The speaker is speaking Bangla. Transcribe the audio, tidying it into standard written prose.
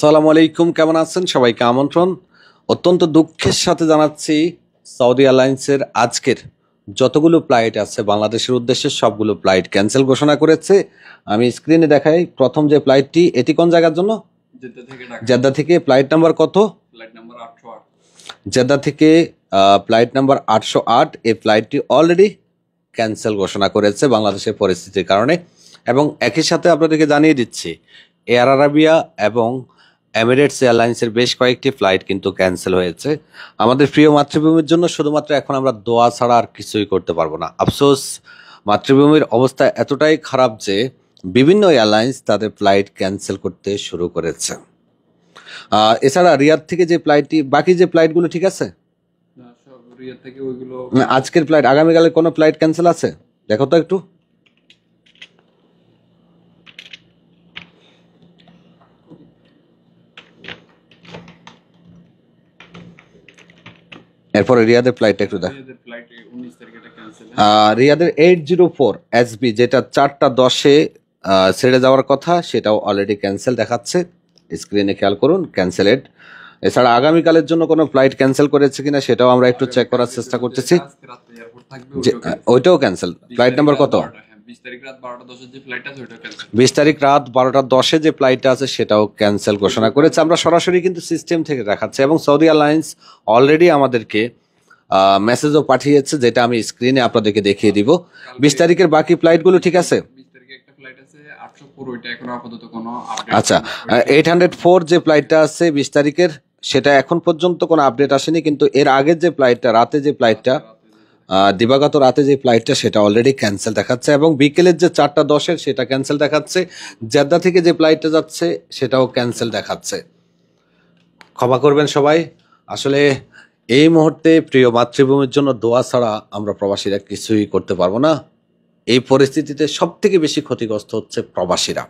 আসসালামু আলাইকুম, কেমন আছেন? সবাইকে আমন্ত্রণ। অত্যন্ত দুঃখের সাথে জানাচ্ছি, সৌদি এয়ারলাইন্সের আজকের যতগুলো ফ্লাইট আছে বাংলাদেশের উদ্দেশ্যে সবগুলো ফ্লাইট ক্যান্সেল ঘোষণা করেছে। আমি স্ক্রিনে দেখাই প্রথম যে ফ্লাইটটি, এটি কোন জায়গার জন্য? জেদ্দা থেকে। ফ্লাইট নাম্বার কত? Flight number 808। জেদ্দা থেকে ফ্লাইট নাম্বার 808। এই ফ্লাইটটি অলরেডি ক্যান্সেল ঘোষণা করেছে বাংলাদেশের পরিস্থিতির কারণে। এবং একই সাথে আপনাদেরকে জানিয়ে দিচ্ছি, এয়ার আরাবিয়া এবং এমিরেটস এয়ারলাইন্সের বেশ কয়েকটি ফ্লাইট কিন্তু ক্যান্সেল হয়েছে। আমাদের প্রিয় মাতৃভূমির জন্য শুধুমাত্র এখন আমরা দোয়া ছাড়া আর কিছুই করতে পারবো না। আফসোস, মাতৃভূমির অবস্থা এতটাই খারাপ যে বিভিন্ন এয়ারলাইন্স তাদের ফ্লাইট ক্যান্সেল করতে শুরু করেছে। এছাড়া রিয়াদ থেকে যে ফ্লাইটটি, বাকি যে ফ্লাইটগুলো ঠিক আছে, সব রিয়াদ থেকে ওইগুলো আজকের ফ্লাইট, আগামীকালের কোনো ফ্লাইট ক্যান্সেল আছে? দেখো তো একটু। এরপরে রিয়াদের ফ্লাইটটা একটু দেখ। রিয়াদের ফ্লাইট 19 তারিখে এটা ক্যান্সেল। রিয়াদের 804 SB যেটা 4টা 10-এ ছেড়ে যাওয়ার কথা, সেটাও অলরেডি ক্যান্সেল দেখাচ্ছে। স্ক্রিনে খেয়াল করুন, ক্যান্সেলেড। এছাড়া আগামীকালের জন্য কোনো ফ্লাইট ক্যান্সেল করেছে কিনা সেটাও আমরা একটু চেক করার চেষ্টা করতেছি। আজকে রাতে এয়ারপোর্ট থাকবে, ওইটাও ক্যান্সেল। ফ্লাইট নাম্বার কত? 20 তারিখ রাত 12টা 10 যে ফ্লাইট আছে ওইটাও ক্যান্সেল। 20 তারিখ রাত 12টা 10-এ যে ফ্লাইটটা আছে সেটাও ক্যান্সেল ঘোষণা করেছে। আমরা সরাসরি কিন্তু সিস্টেম থেকে দেখাচ্ছে এবং সৌদি এয়ারলাইন্স অলরেডি আমাদেরকে মেসেজও পাঠিয়েছে, যেটা আমি স্ক্রিনে আপনাদেরকে দেখিয়ে দিব। 20 তারিখের বাকি ফ্লাইটগুলো ঠিক আছে? 20 তারিখে একটা ফ্লাইট আছে 804, ওইটা এখনো আপাতত কোনো আপডেট। আচ্ছা, 804 যে ফ্লাইটটা আছে 20 তারিখের, সেটা এখন পর্যন্ত কোনো আপডেট আসেনি। কিন্তু এর আগের যে ফ্লাইটটা, রাতে যে ফ্লাইটটা, দিবাগত রাতে যে ফ্লাইটটা, সেটা অলরেডি ক্যান্সেল দেখাচ্ছে। এবং বিকেলের যে 4টা 10-এর সেটা ক্যান্সেল দেখাচ্ছে। জেদ্দা থেকে যে ফ্লাইটটা যাচ্ছে সেটাও ক্যান্সেল দেখাচ্ছে। ক্ষমা করবেন সবাই। আসলে এই মুহূর্তে প্রিয় মাতৃভূমির জন্য দোয়া ছাড়া আমরা প্রবাসীরা কিছুই করতে পারবো না। এই পরিস্থিতিতে সব থেকে বেশি ক্ষতিগ্রস্ত হচ্ছে প্রবাসীরা।